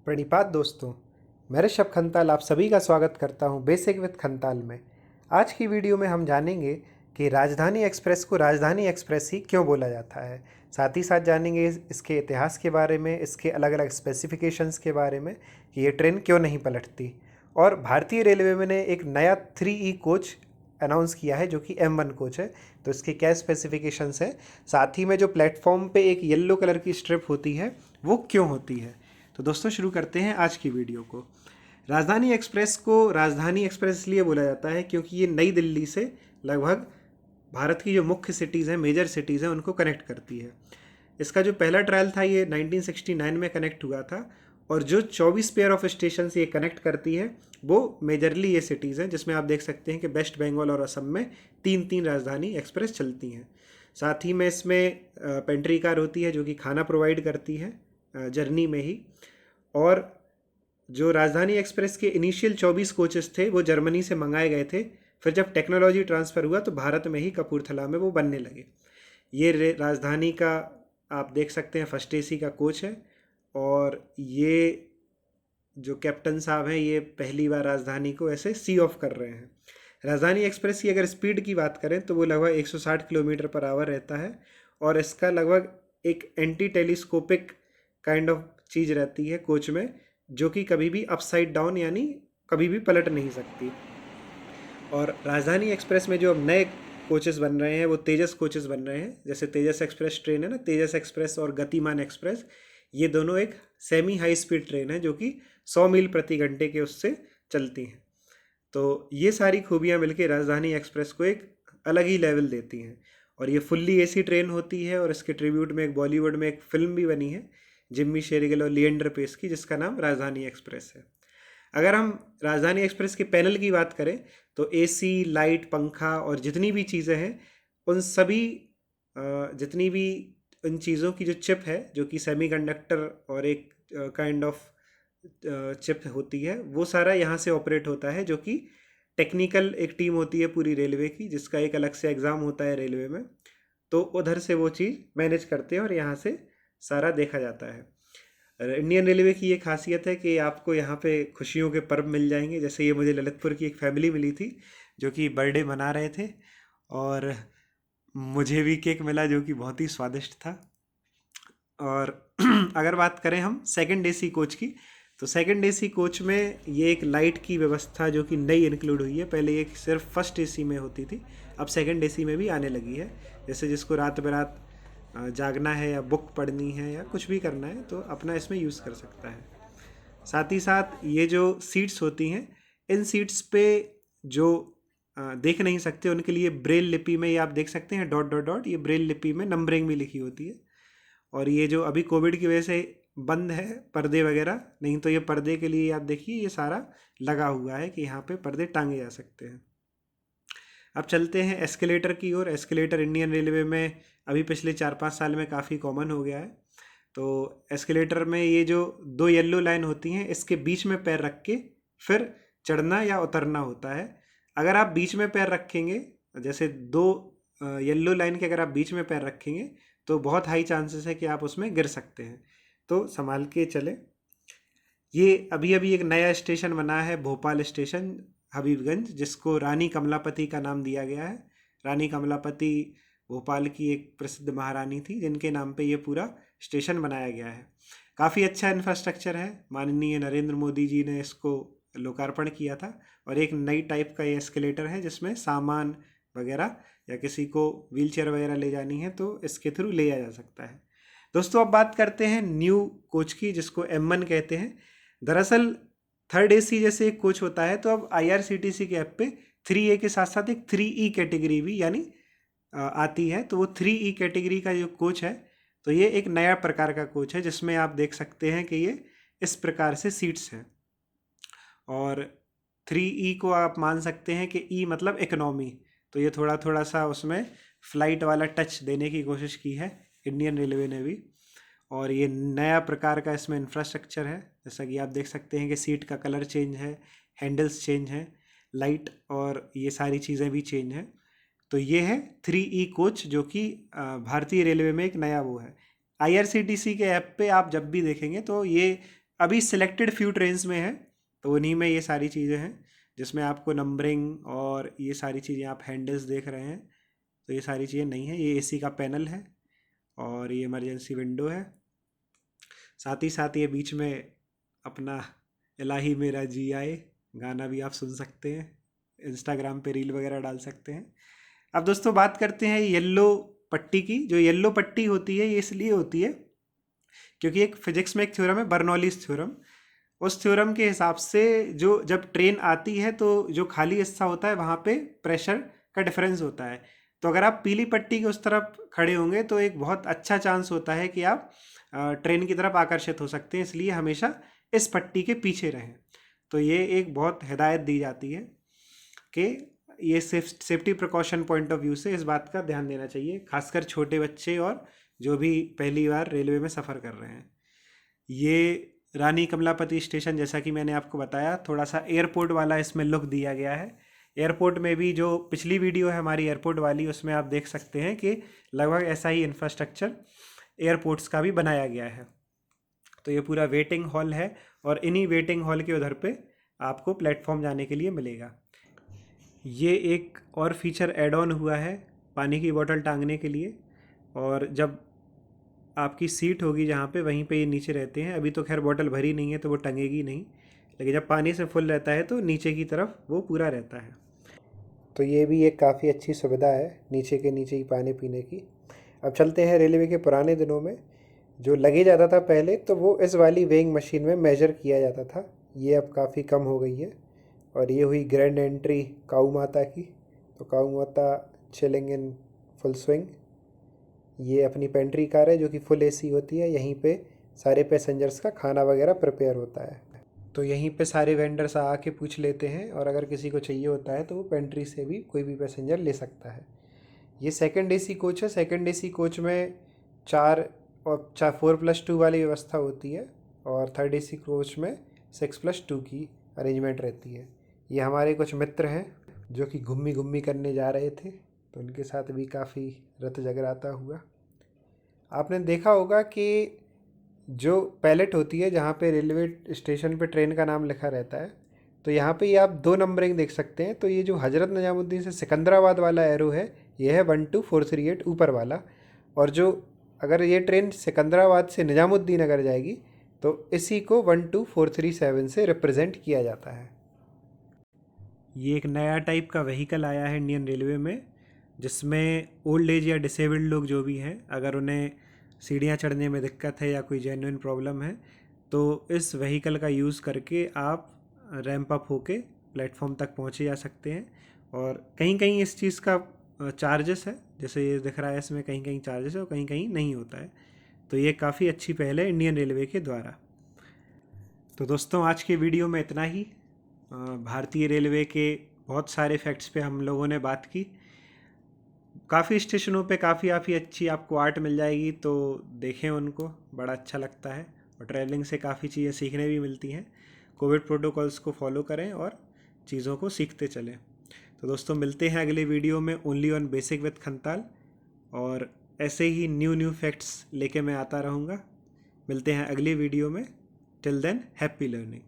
प्रणिपात दोस्तों, मैं ऋषभ खंताल आप सभी का स्वागत करता हूं बेसिक विद खंताल में। आज की वीडियो में हम जानेंगे कि राजधानी एक्सप्रेस को राजधानी एक्सप्रेस ही क्यों बोला जाता है। साथ ही साथ जानेंगे इसके इतिहास के बारे में, इसके अलग अलग स्पेसिफिकेशंस के बारे में कि ये ट्रेन क्यों नहीं पलटती। और भारतीय रेलवे ने एक नया 3E कोच अनाउंस किया है जो कि M1 कोच है। तो इसके क्या स्पेसिफिकेशंस हैं, साथ ही में जो प्लेटफॉर्म पे एक येलो कलर की स्ट्रिप होती है वो क्यों होती है। तो दोस्तों शुरू करते हैं आज की वीडियो को। राजधानी एक्सप्रेस को राजधानी एक्सप्रेस इसलिए बोला जाता है क्योंकि ये नई दिल्ली से लगभग भारत की जो मुख्य सिटीज़ हैं, मेजर सिटीज़ हैं, उनको कनेक्ट करती है। इसका जो पहला ट्रायल था ये 1969 में कनेक्ट हुआ था और जो 24 पेयर ऑफ स्टेशन से ये कनेक्ट करती है वो मेजरली ये सिटीज़ हैं, जिसमें आप देख सकते हैं कि वेस्ट बंगाल और असम में तीन तीन राजधानी एक्सप्रेस चलती हैं। साथ ही में इसमें पेंट्री कार होती है जो कि खाना प्रोवाइड करती है जर्नी में ही। और जो राजधानी एक्सप्रेस के इनिशियल 24 कोचेस थे वो जर्मनी से मंगाए गए थे, फिर जब टेक्नोलॉजी ट्रांसफ़र हुआ तो भारत में ही कपूरथला में वो बनने लगे। ये राजधानी का आप देख सकते हैं फर्स्ट एसी का कोच है और ये जो कैप्टन साहब हैं ये पहली बार राजधानी को ऐसे सी ऑफ कर रहे हैं। राजधानी एक्सप्रेस की अगर स्पीड की बात करें तो वो लगभग 160 किलोमीटर पर आवर रहता है और इसका लगभग एक एंटी टेलीस्कोपिक काइंड ऑफ चीज़ रहती है कोच में, जो कि कभी भी अपसाइड डाउन यानी कभी भी पलट नहीं सकती। और राजधानी एक्सप्रेस में जो अब नए कोचेस बन रहे हैं वो तेजस कोचेस बन रहे हैं। जैसे तेजस एक्सप्रेस ट्रेन है ना, तेजस एक्सप्रेस और गतिमान एक्सप्रेस, ये दोनों एक सेमी हाई स्पीड ट्रेन है जो कि 100 मील प्रति घंटे के उससे चलती हैं। तो ये सारी खूबियाँ मिलकर राजधानी एक्सप्रेस को एक अलग ही लेवल देती हैं। और ये फुल्ली एसी ट्रेन होती है और इसके ट्रिब्यूट में एक बॉलीवुड में एक फिल्म भी बनी है जिम्मी शेरगिल और लिएंडर पेस की, जिसका नाम राजधानी एक्सप्रेस है। अगर हम राजधानी एक्सप्रेस के पैनल की बात करें तो एसी, लाइट, पंखा और जितनी भी चीज़ें हैं उन सभी जितनी भी उन चीज़ों की जो चिप है जो कि सेमीकंडक्टर और एक काइंड ऑफ चिप होती है, वो सारा यहाँ से ऑपरेट होता है, जो कि टेक्निकल एक टीम होती है पूरी रेलवे की जिसका एक अलग से एग्ज़ाम होता है रेलवे में। तो उधर से वो चीज़ मैनेज करते हैं और यहाँ से सारा देखा जाता है। इंडियन रेलवे की ये खासियत है कि आपको यहाँ पे खुशियों के पर्व मिल जाएंगे। जैसे ये मुझे ललितपुर की एक फैमिली मिली थी जो कि बर्थडे मना रहे थे और मुझे भी केक मिला जो कि बहुत ही स्वादिष्ट था। और अगर बात करें हम सेकंड एसी कोच की, तो सेकंड एसी कोच में ये एक लाइट की व्यवस्था जो कि नई इंक्लूड हुई है। पहले ये सिर्फ फर्स्ट एसी में होती थी, अब सेकंड एसी में भी आने लगी है। जैसे जिसको रात बेरात जागना है या बुक पढ़नी है या कुछ भी करना है तो अपना इसमें यूज़ कर सकता है। साथ ही साथ ये जो सीट्स होती हैं, इन सीट्स पे जो देख नहीं सकते उनके लिए ब्रेल लिपि में ये आप देख सकते हैं डॉट डॉट डॉट, ये ब्रेल लिपि में नंबरिंग भी लिखी होती है। और ये जो अभी कोविड की वजह से बंद है पर्दे वगैरह, नहीं तो ये पर्दे के लिए आप देखिए ये सारा लगा हुआ है कि यहाँ पे पर्दे टांगे जा सकते हैं। अब चलते हैं एस्केलेटर की ओर। एस्केलेटर इंडियन रेलवे में अभी पिछले 4-5 साल में काफ़ी कॉमन हो गया है। तो एस्केलेटर में ये जो दो येलो लाइन होती हैं इसके बीच में पैर रख के फिर चढ़ना या उतरना होता है। अगर आप बीच में पैर रखेंगे, जैसे दो येलो लाइन के अगर आप बीच में पैर रखेंगे तो बहुत हाई चांसेस है कि आप उसमें गिर सकते हैं, तो संभाल के चले। ये अभी अभी एक नया स्टेशन बना है भोपाल स्टेशन हबीबगंज, जिसको रानी कमलापति का नाम दिया गया है। रानी कमलापति भोपाल की एक प्रसिद्ध महारानी थी जिनके नाम पे ये पूरा स्टेशन बनाया गया है। काफ़ी अच्छा इंफ्रास्ट्रक्चर है, माननीय नरेंद्र मोदी जी ने इसको लोकार्पण किया था। और एक नई टाइप का ये एस्केलेटर है जिसमें सामान वगैरह या किसी को व्हीलचेयर वगैरह ले जानी है तो इसके थ्रू ले जा सकता है। दोस्तों अब बात करते हैं न्यू कोच की, जिसको M1 कहते हैं। दरअसल थर्ड एसी जैसे एक कोच होता है तो अब IRCTC के ऐप पे 3A के साथ साथ एक 3E कैटेगरी भी यानी आती है। तो वो 3E कैटेगरी का जो कोच है तो ये एक नया प्रकार का कोच है जिसमें आप देख सकते हैं कि ये इस प्रकार से सीट्स हैं। और 3E को आप मान सकते हैं कि E मतलब इकोनॉमी, तो ये थोड़ा थोड़ा सा उसमें फ़्लाइट वाला टच देने की कोशिश की है इंडियन रेलवे ने भी। और ये नया प्रकार का इसमें इंफ्रास्ट्रक्चर है, जैसा कि आप देख सकते हैं कि सीट का कलर चेंज है, हैंडल्स चेंज हैं, लाइट और ये सारी चीज़ें भी चेंज हैं। तो ये है 3E कोच जो कि भारतीय रेलवे में एक नया वो है। IRCTC के ऐप पे आप जब भी देखेंगे तो ये अभी सिलेक्टेड फ्यू ट्रेन्स में है, तो उन्हीं में ये सारी चीज़ें हैं, जिसमें आपको नंबरिंग और ये सारी चीज़ें, आप हैंडल्स देख रहे हैं, तो ये सारी चीज़ें नहीं है। ये एसी का पैनल है और ये इमरजेंसी विंडो है। साथ ही साथ ये बीच में अपना इलाही मेरा जी आए गाना भी आप सुन सकते हैं, इंस्टाग्राम पे रील वगैरह डाल सकते हैं। अब दोस्तों बात करते हैं येलो पट्टी की। जो येलो पट्टी होती है ये इसलिए होती है क्योंकि एक फिजिक्स में एक थ्योरम है, बर्नौलीज थ्योरम। उस थ्योरम के हिसाब से जो जब ट्रेन आती है तो जो खाली हिस्सा होता है वहाँ पे प्रेशर का डिफरेंस होता है। तो अगर आप पीली पट्टी के उस तरफ खड़े होंगे तो एक बहुत अच्छा चांस होता है कि आप ट्रेन की तरफ आकर्षित हो सकते हैं, इसलिए हमेशा इस पट्टी के पीछे रहें। तो ये एक बहुत हिदायत दी जाती है कि ये safety precaution point of view से इस बात का ध्यान देना चाहिए, खासकर छोटे बच्चे और जो भी पहली बार रेलवे में सफ़र कर रहे हैं। ये रानी कमलापति स्टेशन, जैसा कि मैंने आपको बताया, थोड़ा सा एयरपोर्ट वाला इसमें लुक दिया गया है। एयरपोर्ट में भी जो पिछली वीडियो है हमारी एयरपोर्ट वाली, उसमें आप देख सकते हैं कि लगभग ऐसा ही इंफ्रास्ट्रक्चर एयरपोर्ट्स का भी बनाया गया है। तो ये पूरा वेटिंग हॉल है और इन्हीं वेटिंग हॉल के उधर पे आपको प्लेटफॉर्म जाने के लिए मिलेगा। ये एक और फीचर ऐड ऑन हुआ है पानी की बोतल टांगने के लिए, और जब आपकी सीट होगी जहाँ पे, वहीं पे ये नीचे रहते हैं। अभी तो खैर बोतल भरी नहीं है तो वो टंगेगी नहीं, लेकिन जब पानी से फुल रहता है तो नीचे की तरफ वो पूरा रहता है। तो ये भी एक काफ़ी अच्छी सुविधा है नीचे के नीचे ही पानी पीने की। अब चलते हैं रेलवे के पुराने दिनों में। जो लगेज आता था पहले तो वो इस वाली वेइंग मशीन में मेजर किया जाता था, ये अब काफ़ी कम हो गई है। और ये हुई ग्रैंड एंट्री काऊ माता की। तो काऊ माता चिलिंग इन फुल स्विंग। ये अपनी पेंट्री कार है जो कि फुल एसी होती है। यहीं पे सारे पैसेंजर्स का खाना वगैरह प्रिपेयर होता है। तो यहीं पे सारे वेंडर्स आके पूछ लेते हैं, और अगर किसी को चाहिए होता है तो वो पेंट्री से भी कोई भी पैसेंजर ले सकता है। ये सेकंड एसी कोच है। सेकंड एसी कोच में 4+2 वाली व्यवस्था होती है, और थर्ड एसी कोच में 6+2 की अरेंजमेंट रहती है। ये हमारे कुछ मित्र हैं जो कि घूमी घूमी करने जा रहे थे, तो उनके साथ भी काफ़ी रत जगराता हुआ। आपने देखा होगा कि जो पैलेट होती है जहाँ पे रेलवे स्टेशन पे ट्रेन का नाम लिखा रहता है, तो यहाँ पे ये आप 2 नंबरिंग देख सकते हैं। तो ये जो हज़रत निजामुद्दीन से सिकंदराबाद वाला एरो है, ये है 12438 ऊपर वाला। और जो अगर ये ट्रेन सिकंदराबाद से निजामुद्दीन अगर जाएगी तो इसी को 12437 से रिप्रेजेंट किया जाता है। ये एक नया टाइप का व्हीकल आया है इंडियन रेलवे में, जिसमें ओल्ड एज या डिसेबल्ड लोग जो भी हैं, अगर उन्हें सीढ़ियाँ चढ़ने में दिक्कत है या कोई जेन्युइन प्रॉब्लम है, तो इस व्हीकल का यूज़ करके आप रैंप अप होके प्लेटफॉर्म तक पहुँचे जा सकते हैं। और कहीं कहीं इस चीज़ का चार्जेस है, जैसे ये दिख रहा है इसमें कहीं कहीं चार्जेस है और कहीं कहीं नहीं होता है। तो ये काफ़ी अच्छी पहल है इंडियन रेलवे के द्वारा। तो दोस्तों आज के वीडियो में इतना ही। भारतीय रेलवे के बहुत सारे फैक्ट्स पे हम लोगों ने बात की। काफ़ी स्टेशनों पे काफ़ी अच्छी आपको आर्ट मिल जाएगी, तो देखें उनको, बड़ा अच्छा लगता है। और ट्रैवलिंग से काफ़ी चीज़ें सीखने भी मिलती हैं। कोविड प्रोटोकॉल्स को फॉलो करें और चीज़ों को सीखते चलें। तो दोस्तों मिलते हैं अगले वीडियो में ओनली ऑन बेसिक विद खंताल, और ऐसे ही न्यू फैक्ट्स लेके मैं आता रहूँगा। मिलते हैं अगली वीडियो में। Till than happy learning.